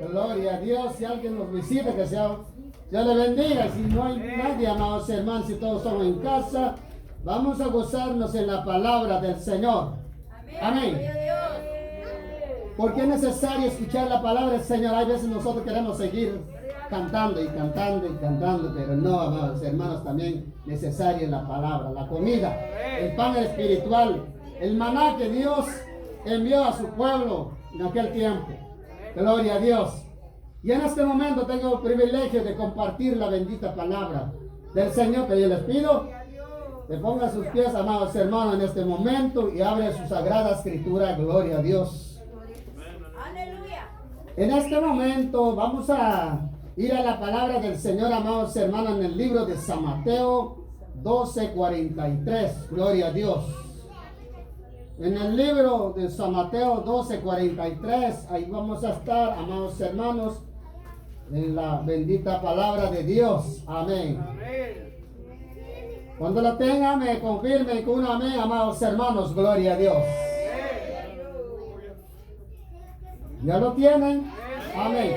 Gloria a Dios. Si alguien nos visita, que sea, Dios le bendiga. Si no hay nadie, amados hermanos, si todos estamos en casa, vamos a gozarnos en la palabra del Señor. Amén. Porque es necesario escuchar la palabra del Señor. Hay veces nosotros queremos seguir cantando y cantando y cantando, pero no, amados hermanos, también necesaria la palabra, la comida, el pan espiritual, el maná que Dios envió a su pueblo en aquel tiempo. Gloria a Dios. Y en este momento tengo el privilegio de compartir la bendita palabra del Señor, que yo les pido que ponga sus pies, amados hermanos, en este momento y abre su sagrada escritura. Gloria a Dios. Aleluya. En este momento vamos a ir a la palabra del Señor, amados hermanos, en el libro de San Mateo 12:43. Gloria a Dios. En el libro de San Mateo 12:43, ahí vamos a estar, amados hermanos, en la bendita palabra de Dios. Amén. Cuando la tengan, me confirmen con un amén, amados hermanos. Gloria a Dios. ¿Ya lo tienen? Amén.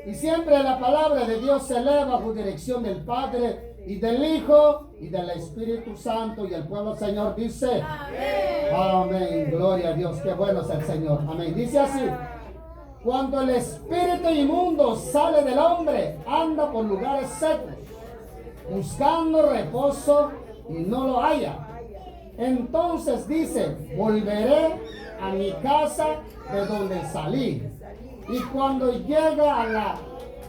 Y siempre la palabra de Dios se eleva bajo dirección del Padre y del Hijo y del Espíritu Santo, y el pueblo del Señor dice amén. Amén. Gloria a Dios. Qué bueno es el Señor. Amén. Dice así: cuando el espíritu inmundo sale del hombre, anda por lugares secos, buscando reposo y no lo halla. Entonces dice: volveré a mi casa de donde salí. Y cuando llega a la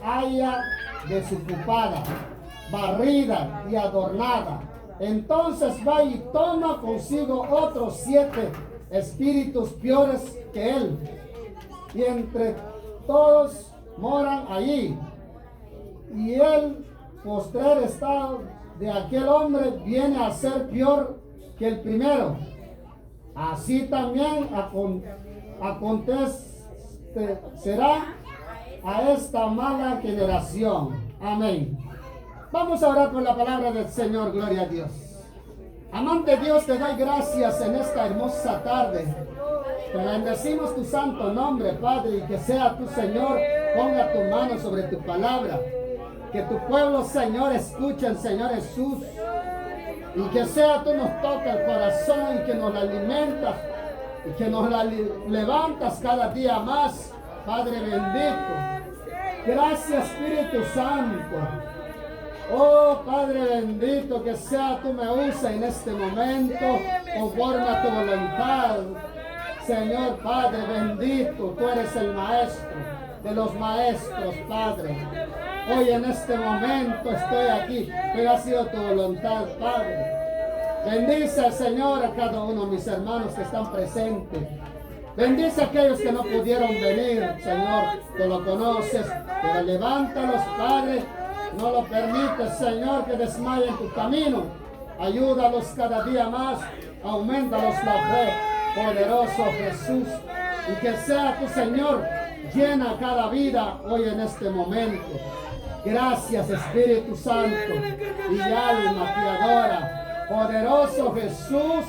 haya desocupada, barrida y adornada, entonces va y toma consigo otros 7 espíritus peores que él, y entre todos moran allí. Y el postrer estado de aquel hombre viene a ser peor que el primero. Así también acontecerá a esta mala generación. Amén. Vamos a orar por la palabra del Señor. Gloria a Dios. Amante Dios, te doy gracias en esta hermosa tarde. Te bendecimos tu santo nombre, Padre, y que sea tu Señor, ponga tu mano sobre tu palabra. Que tu pueblo, Señor, escuchen, Señor Jesús. Y que sea tú nos toca el corazón y que nos la alimentas y que nos la levantas cada día más, Padre bendito. Gracias, Espíritu Santo. Oh Padre bendito, que sea tú me uses en este momento conforme a tu voluntad. Señor Padre bendito, tú eres el maestro de los maestros, Padre. Hoy en este momento estoy aquí, pero ha sido tu voluntad, Padre. Bendice, Señor, a cada uno de mis hermanos que están presentes. Bendice a aquellos que no pudieron venir, Señor, tú lo conoces, pero levántalos, Padre. No lo permites, Señor, que desmayen tu camino. Ayúdalos cada día más, aumentalos la fe, poderoso Jesús. Y que sea tu Señor, llena cada vida hoy en este momento. Gracias, Espíritu Santo y alma que adora. Poderoso Jesús,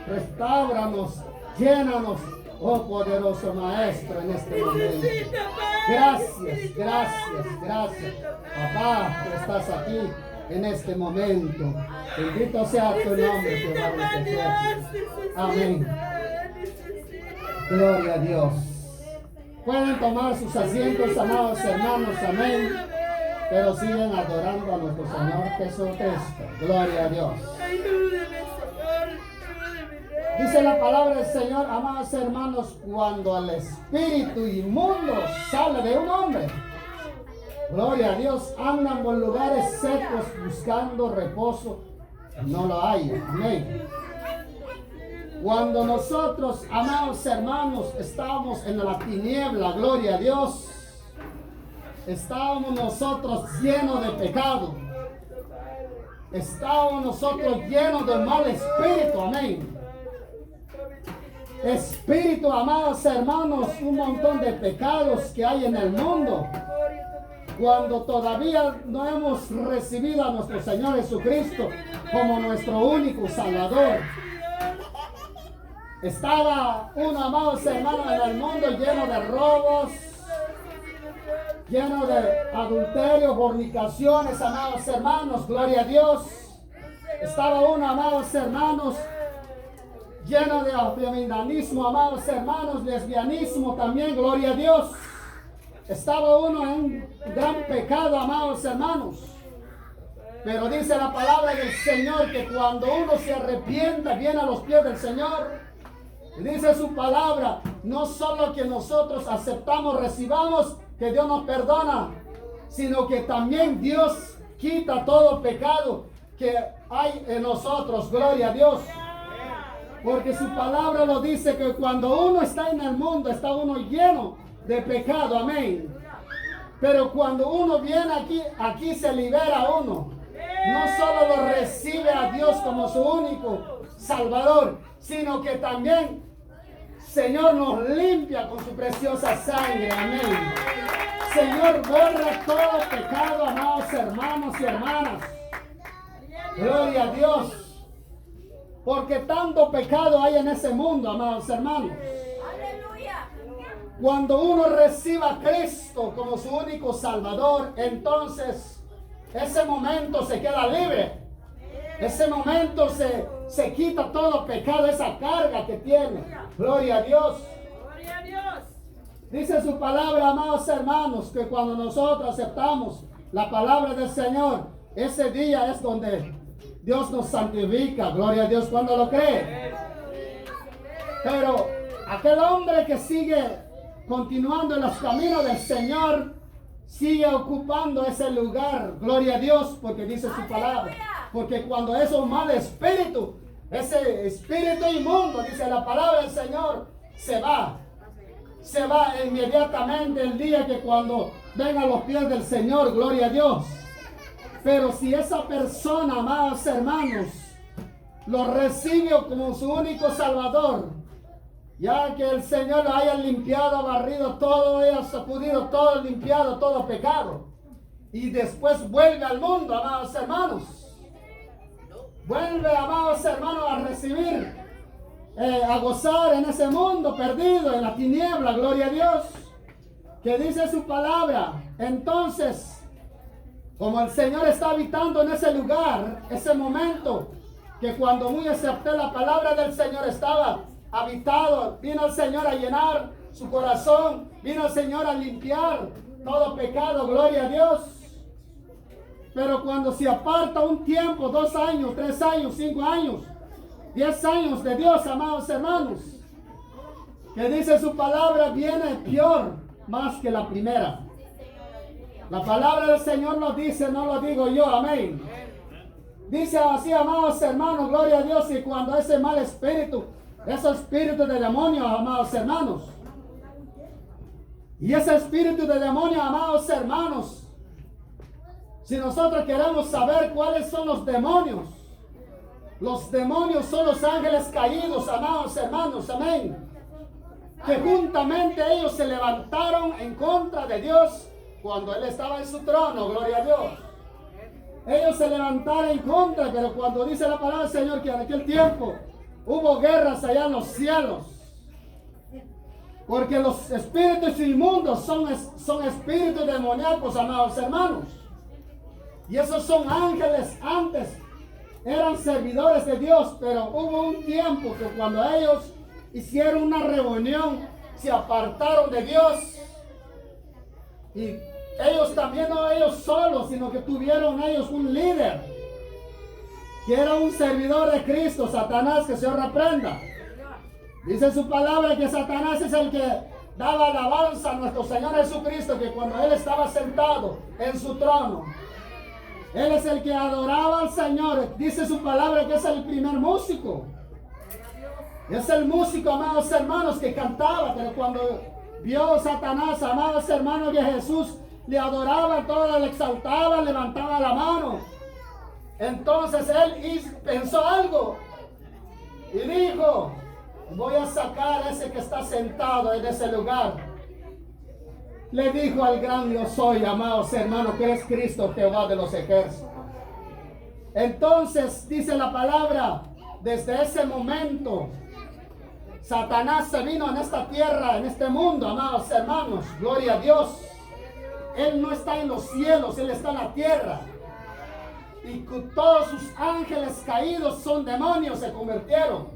restauranos, llénanos, oh poderoso Maestro, en este momento. Gracias, gracias, gracias. Papá, tú estás aquí en este momento. Bendito sea tu nombre, Jehová de los ejércitos. Amén. Gloria a Dios. Pueden tomar sus asientos, amados hermanos, amén. Pero siguen adorando a nuestro Señor Jesucristo. Gloria a Dios. Dice la palabra del Señor, amados hermanos, cuando el espíritu inmundo sale de un hombre, gloria a Dios, andan por lugares secos buscando reposo, no lo hay. Amén. Cuando nosotros, amados hermanos, estábamos en la tiniebla, gloria a Dios, estábamos nosotros llenos de pecado. Estábamos nosotros llenos de mal espíritu. Amén. Espíritu, amados hermanos, un montón de pecados que hay en el mundo. Cuando todavía no hemos recibido a nuestro Señor Jesucristo como nuestro único Salvador. Estaba un amado hermano en el mundo lleno de robos, lleno de adulterio, fornicaciones, amados hermanos, gloria a Dios. Estaba uno, amados hermanos, lleno de afeminanismo, amados hermanos, lesbianismo también, gloria a Dios. Estaba uno en un gran pecado, amados hermanos. Pero dice la palabra del Señor que cuando uno se arrepienta, viene a los pies del Señor. Y dice su palabra, no solo que nosotros aceptamos, recibamos, que Dios nos perdona, sino que también Dios quita todo pecado que hay en nosotros, gloria a Dios. Porque su palabra lo dice que cuando uno está en el mundo, está uno lleno de pecado, amén. Pero cuando uno viene aquí, aquí se libera uno. No solo lo recibe a Dios como su único Salvador, sino que también Señor nos limpia con su preciosa sangre, amén. Señor borra todo pecado, amados hermanos y hermanas. Gloria a Dios. Porque tanto pecado hay en ese mundo, amados hermanos. Aleluya. Cuando uno reciba a Cristo como su único Salvador, entonces ese momento se queda libre. Ese momento se quita todo pecado, esa carga que tiene. Gloria a Dios. Gloria a Dios. Dice su palabra, amados hermanos, que cuando nosotros aceptamos la palabra del Señor, ese día es donde Dios nos santifica. Gloria a Dios, cuando lo cree. Pero aquel hombre que sigue continuando en los caminos del Señor, sigue ocupando ese lugar. Gloria a Dios, porque dice su palabra. Porque cuando es un mal espíritu, ese espíritu inmundo, dice la palabra del Señor, se va. Se va inmediatamente el día que cuando venga a los pies del Señor, gloria a Dios. Pero si esa persona, amados hermanos, lo recibe como su único Salvador, ya que el Señor lo haya limpiado, barrido todo, haya sacudido todo, limpiado todo pecado, y después vuelve al mundo, amados hermanos. Vuelve, amados hermanos, a recibir, a gozar en ese mundo perdido, en la tiniebla, gloria a Dios, que dice su palabra. Entonces, como el Señor está habitando en ese lugar, ese momento, que cuando muy acepté la palabra del Señor estaba habitado, vino el Señor a llenar su corazón, vino el Señor a limpiar todo pecado, gloria a Dios. Pero cuando se aparta un tiempo, 2 años, 3 años, 5 años, 10 años de Dios, amados hermanos, que dice su palabra, viene peor más que la primera. La palabra del Señor lo dice, no lo digo yo, amén. Dice así, amados hermanos, gloria a Dios, y cuando ese mal espíritu, ese espíritu de demonio, amados hermanos, y ese espíritu de demonio, amados hermanos, si nosotros queremos saber cuáles son los demonios son los ángeles caídos, amados hermanos, amén. Que juntamente ellos se levantaron en contra de Dios cuando Él estaba en su trono, gloria a Dios. Ellos se levantaron en contra, pero cuando dice la palabra del Señor que en aquel tiempo hubo guerras allá en los cielos. Porque los espíritus inmundos son espíritus demoníacos, amados hermanos. Y esos son ángeles antes. Eran servidores de Dios, pero hubo un tiempo que cuando ellos hicieron una reunión, se apartaron de Dios. Y ellos también, no ellos solos, sino que tuvieron ellos un líder, que era un servidor de Cristo, Satanás, que se reprenda. Dice su palabra que Satanás es el que daba alabanza a nuestro Señor Jesucristo, que cuando Él estaba sentado en su trono, Él es el que adoraba al Señor. Dice su palabra que es el primer músico. Es el músico, amados hermanos, que cantaba. Pero cuando vio Satanás, amados hermanos, que Jesús le adoraba todo, le exaltaba, levantaba la mano, entonces él pensó algo y dijo: voy a sacar a ese que está sentado en ese lugar. Le dijo al gran yo soy, amados hermanos, que es Cristo Jehová de los ejércitos. Entonces dice la palabra, desde ese momento Satanás se vino en esta tierra, en este mundo, amados hermanos, gloria a Dios. Él no está en los cielos, Él está en la tierra. Y todos sus ángeles caídos son demonios, se convirtieron.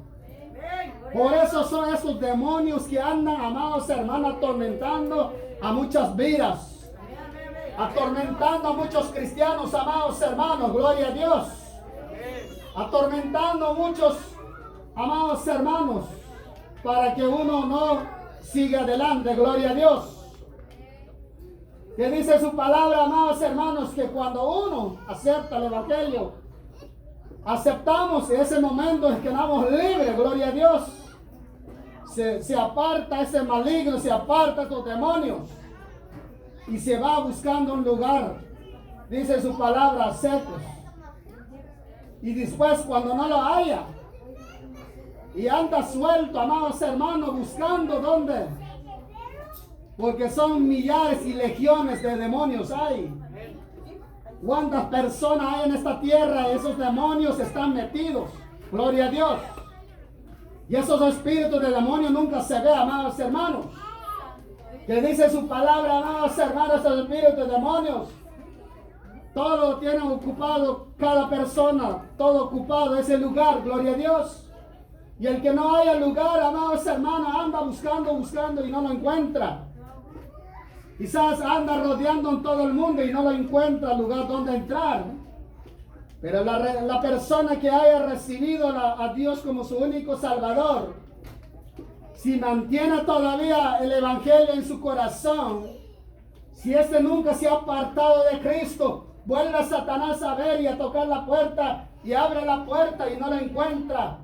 Por eso son esos demonios que andan, amados hermanos, atormentando a muchas vidas. Atormentando a muchos cristianos, amados hermanos, gloria a Dios. Atormentando a muchos, amados hermanos, para que uno no siga adelante, gloria a Dios. Que dice su palabra, amados hermanos, que cuando uno acepta el Evangelio, aceptamos en ese momento en que estamos libres, gloria a Dios. Se aparta ese maligno, se aparta estos demonios y se va buscando un lugar, dice su palabra, secos. Y después cuando no lo haya y anda suelto, amados hermanos, buscando dónde, porque son millares y legiones de demonios hay. ¿Cuántas personas hay en esta tierra? Esos demonios están metidos, gloria a Dios. Y esos espíritus de demonios nunca se ven, amados hermanos. Que dice su palabra, amados hermanos, esos espíritus de demonios, todo lo tienen ocupado cada persona, todo ocupado ese lugar, gloria a Dios. Y el que no haya lugar, amados hermanos, anda buscando y no lo encuentra. Quizás anda rodeando en todo el mundo y no lo encuentra lugar donde entrar. Pero la persona que haya recibido a Dios como su único Salvador, si mantiene todavía el Evangelio en su corazón, si este nunca se ha apartado de Cristo, vuelve a Satanás a ver y a tocar la puerta y abre la puerta y no la encuentra,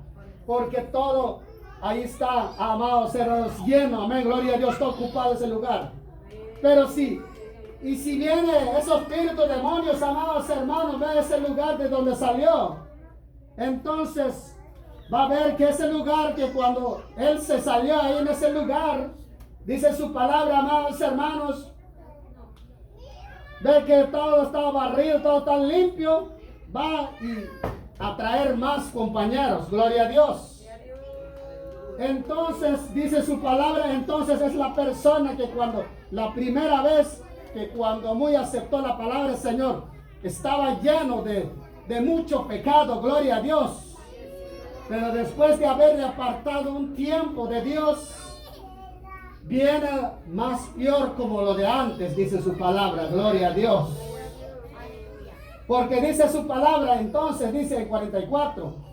porque todo ahí está, amados hermanos, lleno, amén, gloria a Dios, está ocupado ese lugar. Pero sí, y si viene esos espíritus demonios, amados hermanos, ve ese lugar de donde salió, entonces va a ver que ese lugar, que cuando él se salió ahí en ese lugar, dice su palabra, amados hermanos, ve que todo está barrido, todo está limpio, va a traer más compañeros, gloria a Dios. Entonces, dice su palabra, entonces es la persona que cuando, la primera vez que cuando muy aceptó la palabra del Señor, estaba lleno de mucho pecado, gloria a Dios. Pero después de haberle apartado un tiempo de Dios, viene más peor como lo de antes, dice su palabra, gloria a Dios. Porque dice su palabra, entonces dice en 44,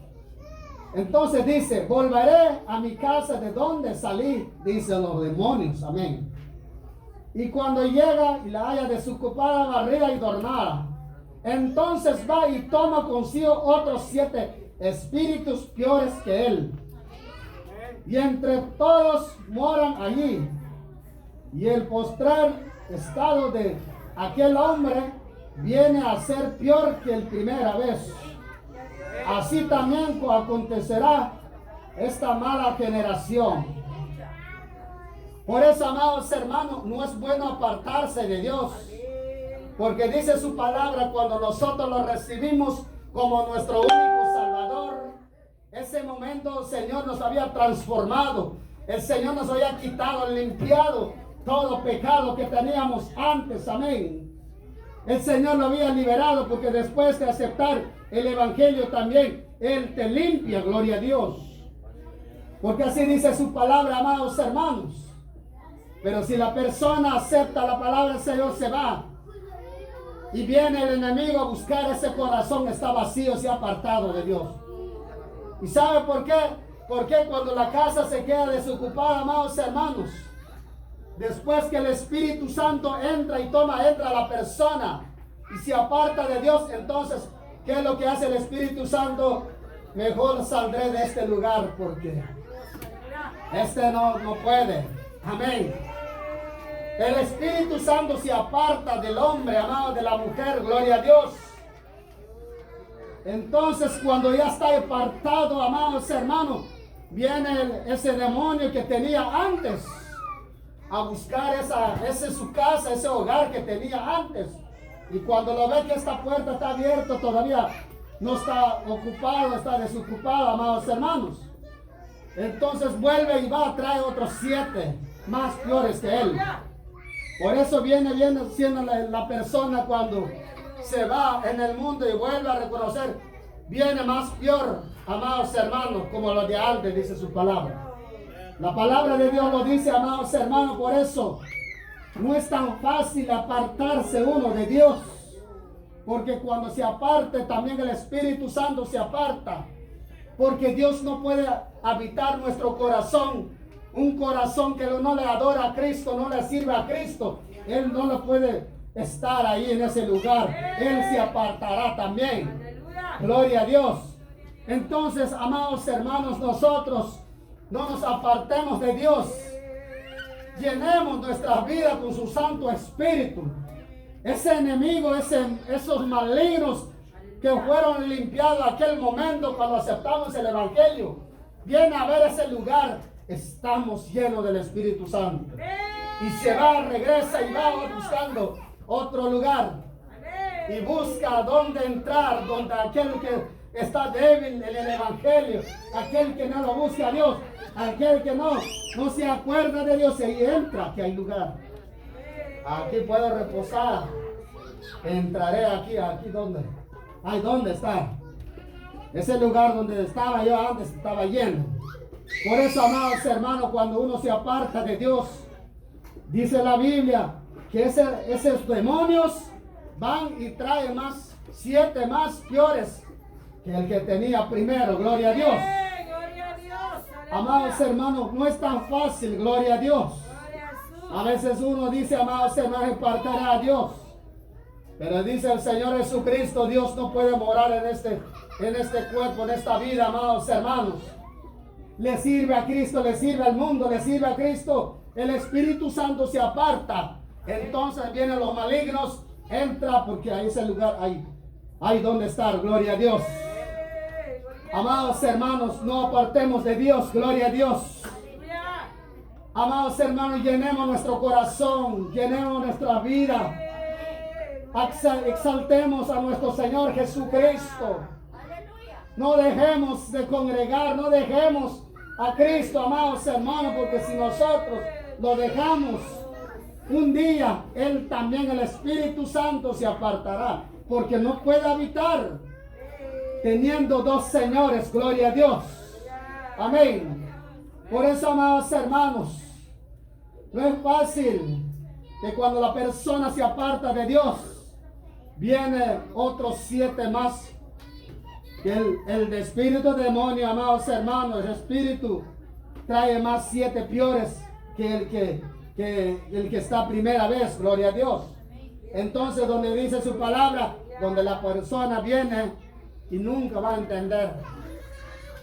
entonces dice, volveré a mi casa de donde salí, dicen los demonios, amén. Y cuando llega y la haya desocupada, barrida y dormada, entonces va y toma consigo otros 7 espíritus peores que él. Y entre todos moran allí. Y el postrer estado de aquel hombre viene a ser peor que el primera vez. Así también acontecerá esta mala generación. Por eso, amados hermanos, no es bueno apartarse de Dios. Porque dice su palabra, cuando nosotros lo recibimos como nuestro único Salvador, ese momento el Señor nos había transformado. El Señor nos había quitado, limpiado todo pecado que teníamos antes, amén. El Señor lo había liberado, porque después de aceptar el Evangelio también, Él te limpia, gloria a Dios. Porque así dice su palabra, amados hermanos. Pero si la persona acepta la palabra del Señor, se va. Y viene el enemigo a buscar ese corazón, está vacío, se ha apartado de Dios. ¿Y sabe por qué? Porque cuando la casa se queda desocupada, amados hermanos, después que el Espíritu Santo entra a la persona y se aparta de Dios, entonces, ¿qué es lo que hace el Espíritu Santo? Mejor saldré de este lugar porque este no puede. Amén. El Espíritu Santo se aparta del hombre, amado, de la mujer, gloria a Dios. Entonces, cuando ya está apartado, amados hermanos, viene ese demonio que tenía antes a buscar ese su casa, ese hogar que tenía antes. Y cuando lo ve que esta puerta está abierta, todavía no está ocupado, está desocupado, amados hermanos. Entonces vuelve y va a traer otros 7 más peores que él. Por eso viene siendo la persona cuando se va en el mundo y vuelve a reconocer, viene más peor, amados hermanos, como lo de antes, dice su palabra. La palabra de Dios lo dice, amados hermanos, por eso no es tan fácil apartarse uno de Dios. Porque cuando se aparte, también el Espíritu Santo se aparta. Porque Dios no puede habitar nuestro corazón. Un corazón que no le adora a Cristo, no le sirve a Cristo. Él no lo puede estar ahí en ese lugar. Él se apartará también. Gloria a Dios. Entonces, amados hermanos, nosotros no nos apartemos de Dios. Llenemos nuestra vida con su Santo Espíritu. Ese enemigo, esos malignos que fueron limpiados aquel momento cuando aceptamos el Evangelio, viene a ver ese lugar. Estamos llenos del Espíritu Santo. Y se va, regresa y va buscando otro lugar. Y busca dónde entrar, donde aquel que está débil en el Evangelio, aquel que no lo busca a Dios, aquel que no se acuerda de Dios, y entra, que hay lugar. Aquí puedo reposar. Entraré aquí donde. Ay, ¿dónde está? Ese lugar donde estaba yo antes estaba lleno. Por eso, amados hermanos, cuando uno se aparta de Dios, dice la Biblia que esos demonios van y traen 7 más peores que el que tenía primero. Gloria a Dios. Gloria a Dios. Amados hermanos, no es tan fácil, gloria a Dios. A veces uno dice, amados hermanos, apartaré a Dios. Pero dice el Señor Jesucristo, Dios no puede morar en este cuerpo, en esta vida, amados hermanos. Le sirve a Cristo, le sirve al mundo, le sirve a Cristo. El Espíritu Santo se aparta. Entonces vienen los malignos, entra porque ahí es el lugar, hay donde estar, gloria a Dios. Amados hermanos, no apartemos de Dios, gloria a Dios. Amados hermanos, llenemos nuestro corazón, llenemos nuestra vida. Exaltemos a nuestro Señor Jesucristo. No dejemos de congregar, no dejemos a Cristo, amados hermanos, porque si nosotros lo dejamos, un día Él también, el Espíritu Santo, se apartará, porque no puede habitar teniendo 2 señores, gloria a Dios. Amén. Por eso, amados hermanos, no es fácil que cuando la persona se aparta de Dios, viene otros 7 más. Que el de espíritu demonio, amados hermanos, el espíritu trae más 7 peores que el que está primera vez, gloria a Dios. Entonces, donde dice su palabra, donde la persona viene y nunca va a entender,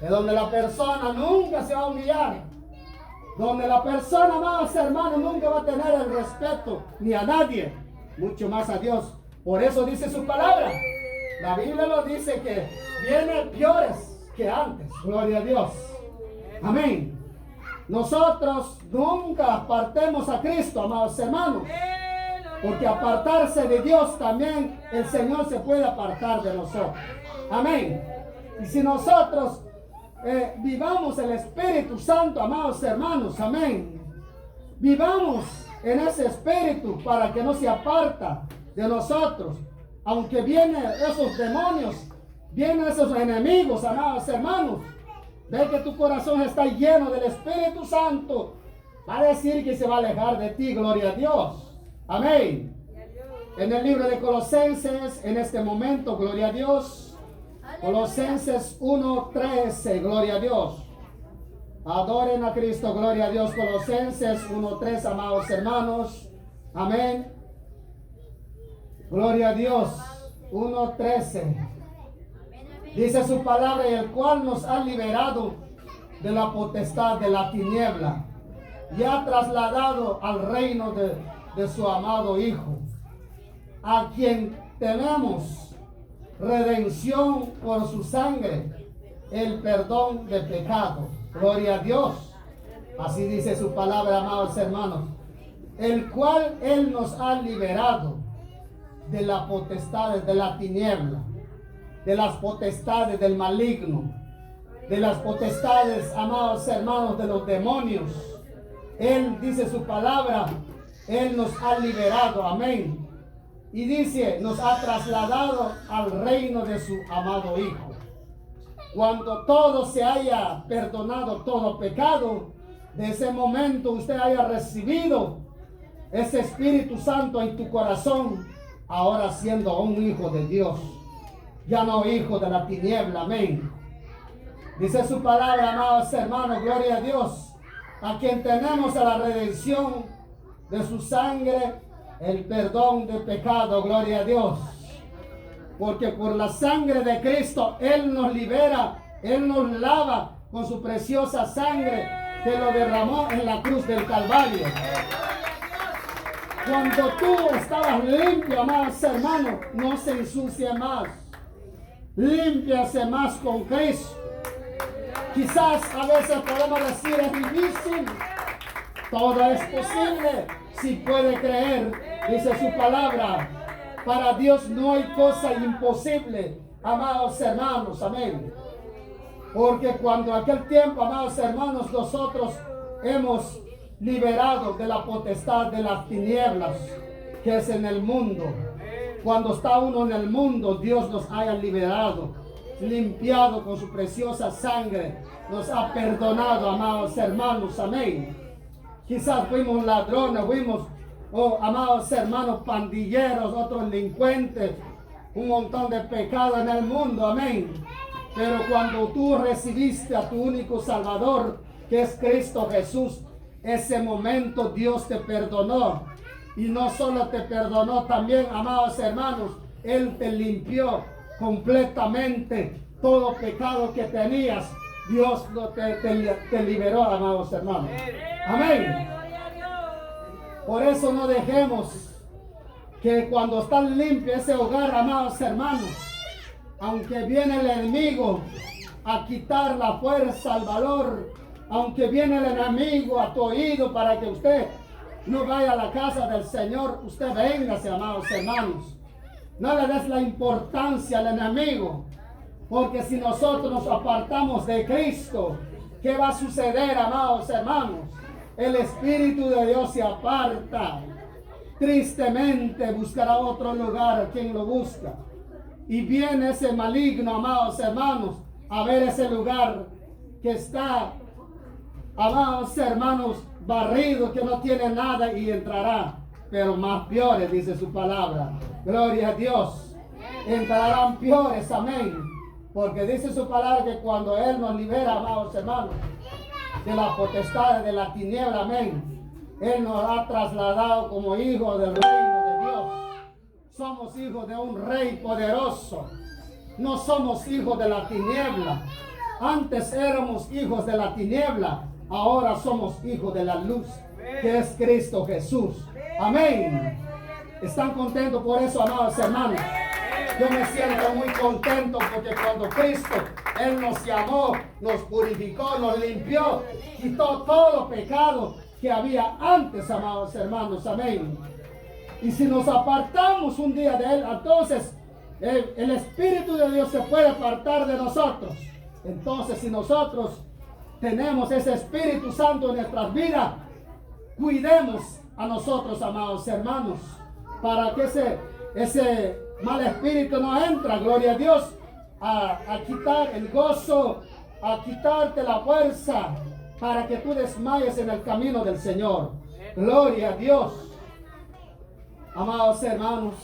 es donde la persona nunca se va a humillar, donde la persona, amados hermanos, nunca va a tener el respeto ni a nadie, mucho más a Dios. Por eso dice su palabra. La Biblia nos dice que vienen peores que antes. Gloria a Dios. Amén. Nosotros nunca apartemos a Cristo, amados hermanos. Porque apartarse de Dios también, el Señor se puede apartar de nosotros. Amén. Y si nosotros vivamos el Espíritu Santo, amados hermanos, amén. Vivamos en ese Espíritu para que no se aparta de nosotros. Aunque vienen esos demonios, vienen esos enemigos, amados hermanos, ve que tu corazón está lleno del Espíritu Santo, va a decir que se va a alejar de ti, gloria a Dios. Amén. En el libro de Colosenses, en este momento, gloria a Dios, Colosenses 1:13, gloria a Dios. Adoren a Cristo, gloria a Dios. Colosenses 1:3, amados hermanos. Amén. Gloria a Dios. 1:13. Dice su palabra, y el cual nos ha liberado de la potestad de la tiniebla y ha trasladado al reino de su amado Hijo, a quien tenemos redención por su sangre, el perdón de pecado. Gloria a Dios. Así dice su palabra, amados hermanos. El cual Él nos ha liberado de las potestades de la tiniebla, de las potestades del maligno, de las potestades, amados hermanos, de los demonios. Él dice su palabra Él nos ha liberado, amén. Y dice, nos ha trasladado al reino de su amado Hijo. Cuando todo se haya perdonado, todo pecado, de ese momento usted haya recibido ese Espíritu Santo en tu corazón, ahora siendo un hijo de Dios, ya no hijo de la tiniebla, amén. Dice su palabra, amados hermanos, gloria a Dios, a quien tenemos a la redención de su sangre, el perdón de pecado, gloria a Dios. Porque por la sangre de Cristo, Él nos libera, Él nos lava con su preciosa sangre que lo derramó en la cruz del Calvario. Cuando tú estabas limpio, amados hermanos, no se ensucie más. Límpiase más con Cristo. Quizás a veces podemos decir es difícil. Todo es posible si puede creer, dice su palabra. Para Dios no hay cosa imposible, amados hermanos, amén. Porque cuando aquel tiempo, amados hermanos, nosotros hemos liberado de la potestad de las tinieblas que es en el mundo. Cuando está uno en el mundo, Dios nos haya liberado, limpiado con su preciosa sangre, nos ha perdonado, amados hermanos, amén. Quizás fuimos ladrones, fuimos, amados hermanos, pandilleros, otros delincuentes, un montón de pecado en el mundo, amén. Pero cuando tú recibiste a tu único Salvador, que es Cristo Jesús, ese momento Dios te perdonó. Y no solo te perdonó, también, amados hermanos, Él te limpió completamente todo pecado que tenías. Dios te liberó, amados hermanos. Amén. Por eso no dejemos que cuando está limpio ese hogar, amados hermanos, aunque viene el enemigo a quitar la fuerza, el valor, aunque viene el enemigo a tu oído para que usted no vaya a la casa del Señor, usted véngase, amados hermanos. No le des la importancia al enemigo, porque si nosotros nos apartamos de Cristo, ¿qué va a suceder, amados hermanos? El Espíritu de Dios se aparta. Tristemente buscará otro lugar quien lo busca. Y viene ese maligno, amados hermanos, a ver ese lugar que está, amados hermanos, barrido, que no tiene nada, y entrará, pero más peores, dice su palabra. Gloria a Dios. Entrarán peores, amén. Porque dice su palabra que cuando Él nos libera, amados hermanos, de la potestad de la tiniebla, amén, Él nos ha trasladado como hijos del reino de Dios. Somos hijos de un rey poderoso. No somos hijos de la tiniebla. Antes éramos hijos de la tiniebla. Ahora somos hijos de la luz, que es Cristo Jesús. Amén. ¿Están contentos por eso, amados hermanos? Yo me siento muy contento porque cuando Cristo, Él nos llamó, nos purificó, nos limpió, quitó todo pecado que había antes, amados hermanos. Amén. Y si nos apartamos un día de Él, entonces el Espíritu de Dios se puede apartar de nosotros. Entonces, si nosotros tenemos ese Espíritu Santo en nuestras vidas, cuidemos a nosotros, amados hermanos, para que ese mal espíritu no entra, gloria a Dios, a quitar el gozo, a quitarte la fuerza, para que tú desmayes en el camino del Señor. Gloria a Dios. Amados hermanos,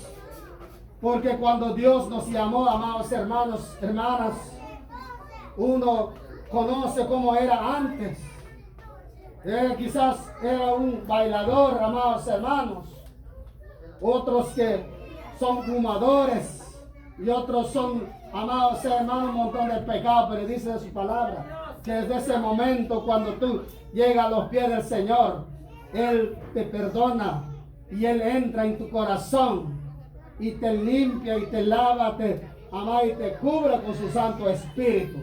porque cuando Dios nos llamó, amados hermanos, hermanas, uno conoce cómo era antes. Quizás era un bailador, amados hermanos. Otros que son fumadores y otros son, amados hermanos, un montón de pecado. Pero dice su palabra que desde ese momento, cuando tú llegas a los pies del Señor, Él te perdona y Él entra en tu corazón y te limpia y te lava, te ama y te cubre con su Santo Espíritu.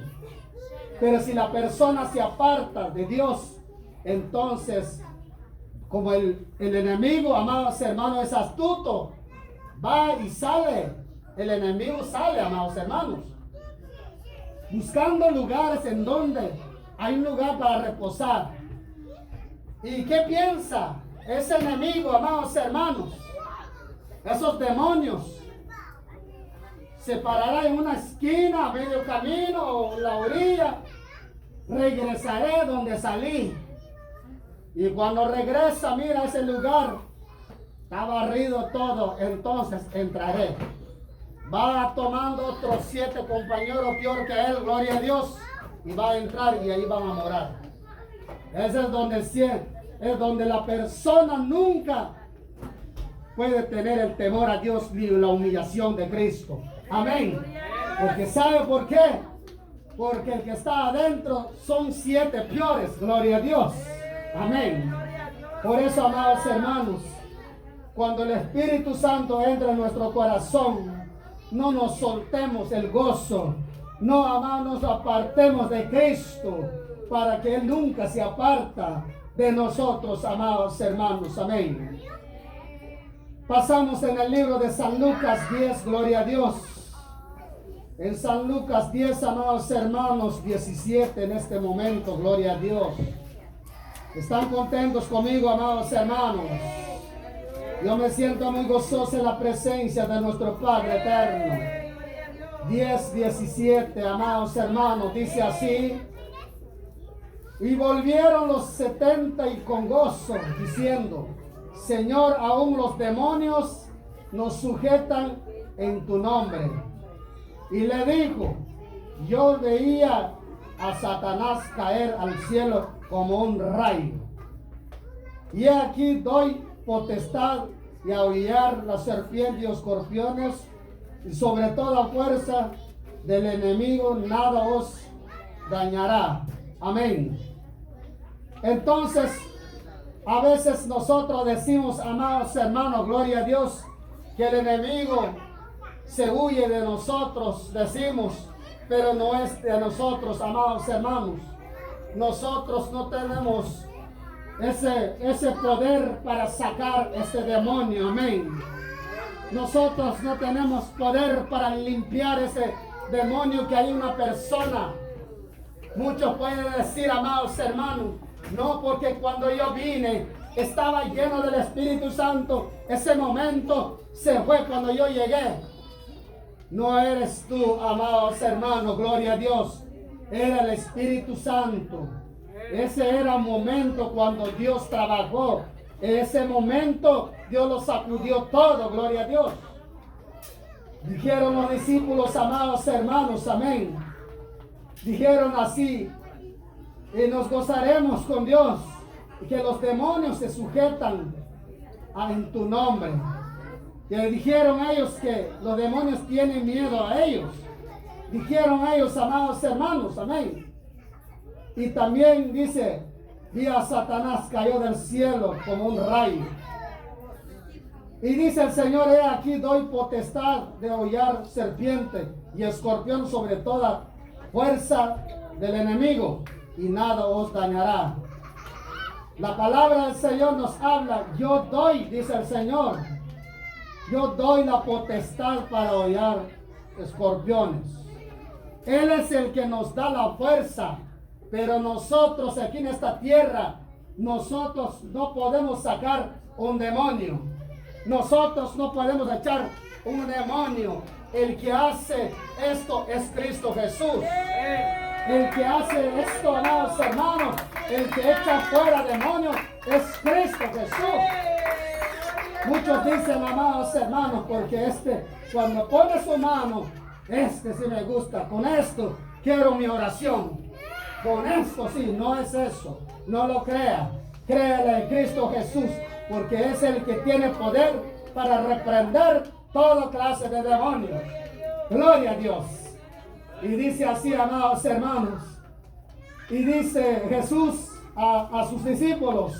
Pero si la persona se aparta de Dios, entonces, como el enemigo, amados hermanos, es astuto, va y sale. El enemigo sale, amados hermanos, buscando lugares en donde hay un lugar para reposar. ¿Y qué piensa? ese enemigo, amados hermanos, esos demonios, se parará en una esquina, a medio camino o en la orilla. Regresaré donde salí. Y cuando regresa, mira ese lugar, está barrido todo, entonces entraré. Va tomando otros 7 compañeros peor que él, gloria a Dios, y va a entrar y ahí van a morar. Ese es donde la persona nunca puede tener el temor a Dios ni la humillación de Cristo. Amén. Porque ¿sabe por qué? Porque el que está adentro son 7 peores, gloria a Dios. Amén. Por eso, amados hermanos, cuando el Espíritu Santo entra en nuestro corazón, no nos soltemos el gozo. No, amados, nos apartemos de Cristo, para que Él nunca se aparta de nosotros, amados hermanos. Amén. Pasamos en el libro de San Lucas 10, gloria a Dios. En San Lucas 10, amados hermanos, 17 en este momento, gloria a Dios. ¿Están contentos conmigo, amados hermanos? Yo me siento muy gozoso en la presencia de nuestro Padre eterno. 10, 17, amados hermanos, dice así: y volvieron los 70 y con gozo, diciendo: Señor, aún los demonios nos sujetan en tu nombre. Y le dijo: yo veía a Satanás caer al cielo como un rayo. Y aquí doy potestad de aullar las serpientes y escorpiones, y sobre toda fuerza del enemigo nada os dañará. Amén. Entonces, a veces nosotros decimos, amados hermanos, gloria a Dios, que el enemigo se huye de nosotros, decimos, pero no es de nosotros, amados hermanos. Nosotros no tenemos ese poder para sacar ese demonio, amén. Nosotros no tenemos poder para limpiar ese demonio que hay en una persona. Muchos pueden decir, amados hermanos, no, porque cuando yo vine estaba lleno del Espíritu Santo. Ese momento se fue cuando yo llegué. No eres tú, amados hermanos, gloria a Dios. Era el Espíritu Santo. Ese era el momento cuando Dios trabajó. En ese momento Dios lo sacudió todo, gloria a Dios. Dijeron los discípulos, amados hermanos, amén. Dijeron así: y nos gozaremos con Dios, y que los demonios se sujetan en tu nombre. Que dijeron ellos que los demonios tienen miedo a ellos. Dijeron ellos, amados hermanos, amén. Y también dice: vi a Satanás cayó del cielo como un rayo. Y dice el Señor: he aquí doy potestad de hollar serpiente y escorpión sobre toda fuerza del enemigo, y nada os dañará. La palabra del Señor nos habla: yo doy, dice el Señor, yo doy la potestad para hollar escorpiones. Él es el que nos da la fuerza, pero nosotros aquí en esta tierra, nosotros no podemos sacar un demonio. Nosotros no podemos echar un demonio. El que hace esto es Cristo Jesús. El que hace esto, amados hermanos, el que echa fuera demonios es Cristo Jesús. Muchos dicen, amados hermanos, porque cuando pone su mano, sí me gusta, con esto quiero mi oración. Con esto sí, no es eso. No lo crea. Créale en Cristo Jesús, porque es el que tiene poder para reprender toda clase de demonios. Gloria a Dios. Y dice así, amados hermanos. Y dice Jesús a sus discípulos,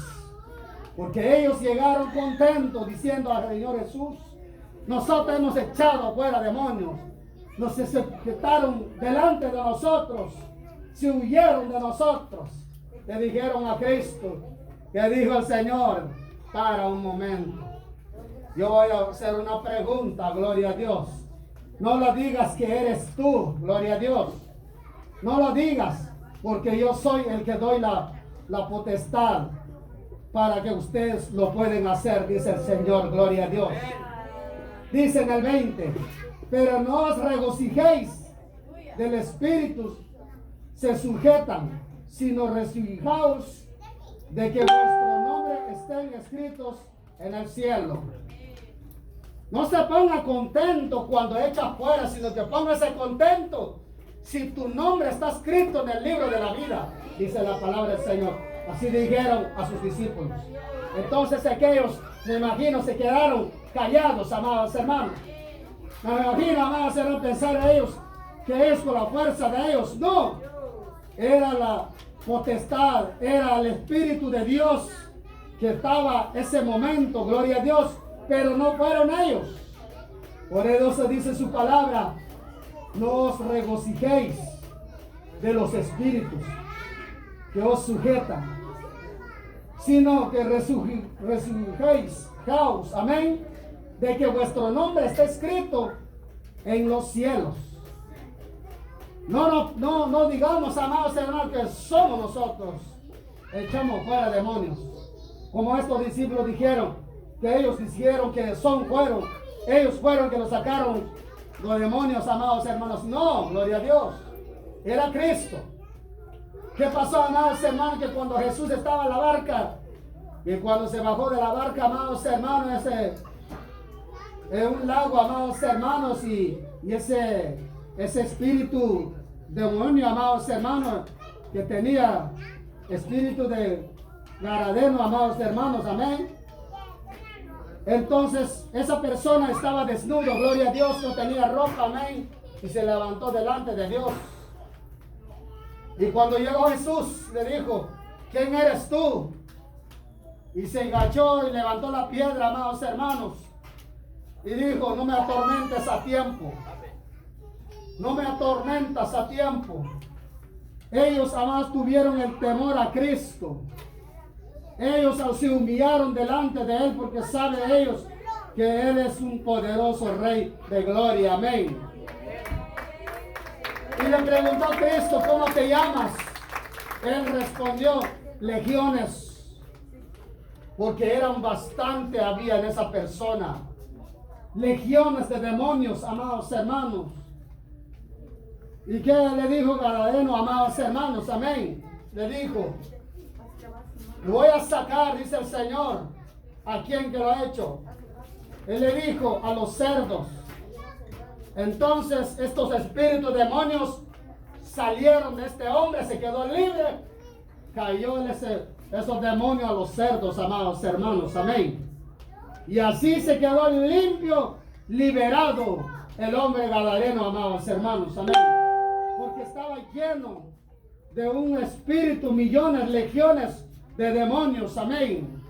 porque ellos llegaron contentos diciendo al Señor Jesús: nosotros hemos echado fuera demonios. Nos sujetaron delante de nosotros. Se huyeron de nosotros. Le dijeron a Cristo, que dijo el Señor: para un momento. Yo voy a hacer una pregunta, gloria a Dios. No lo digas que eres tú, gloria a Dios. No lo digas, porque yo soy el que doy la potestad. para que ustedes lo pueden hacer, dice el Señor, gloria a Dios. Dice en el 20, pero no os regocijéis del Espíritu, se sujetan, sino regocijaos de que vuestros nombres estén escritos en el cielo. No se ponga contento cuando echa fuera, sino que póngase contento si tu nombre está escrito en el libro de la vida, dice la palabra del Señor. Así dijeron a sus discípulos. Entonces aquellos, me imagino, se quedaron callados, amados hermanos. Me imagino, amados hermanos, pensar a ellos que es con la fuerza de ellos. No, era la potestad, era el Espíritu de Dios que estaba ese momento, gloria a Dios, pero no fueron ellos. Por eso dice su palabra, no os regocijéis de los espíritus que os sujetan, sino que resucitéis, amén, de que vuestro nombre está escrito en los cielos. No digamos, amados hermanos, que somos nosotros, echamos fuera demonios, como estos discípulos dijeron, que ellos dijeron que ellos fueron que los sacaron los demonios, amados hermanos. No, gloria a Dios, era Cristo. ¿Qué pasó, amados hermanos? Que cuando Jesús estaba en la barca, y cuando se bajó de la barca, amados hermanos, en un lago, amados hermanos, y ese espíritu demonio, amados hermanos, que tenía espíritu de Gadareno, amados hermanos, amén. Entonces esa persona estaba desnudo, gloria a Dios, no tenía ropa, amén, y se levantó delante de Dios. Y cuando llegó Jesús, le dijo, ¿quién eres tú? Y se agachó y levantó la piedra, amados hermanos, y dijo, no me atormentes a tiempo. No me atormentas a tiempo. Ellos, amados, tuvieron el temor a Cristo. Ellos se humillaron delante de Él porque saben ellos que Él es un poderoso Rey de gloria. Amén. Y le preguntó a Cristo, ¿cómo te llamas? Él respondió, legiones. Porque eran bastante, había en esa persona. Legiones de demonios, amados hermanos. ¿Y qué le dijo Gadareno, amados hermanos? Amén. Le dijo, lo voy a sacar, dice el Señor. ¿A quién que lo ha hecho? Él le dijo, a los cerdos. Entonces estos espíritus demonios salieron de este hombre, se quedó libre. Cayó esos demonios a los cerdos, amados hermanos. Amén. Y así se quedó limpio, liberado el hombre gadareno, amados hermanos. Amén. Porque estaba lleno de un espíritu, millones, legiones de demonios, amén.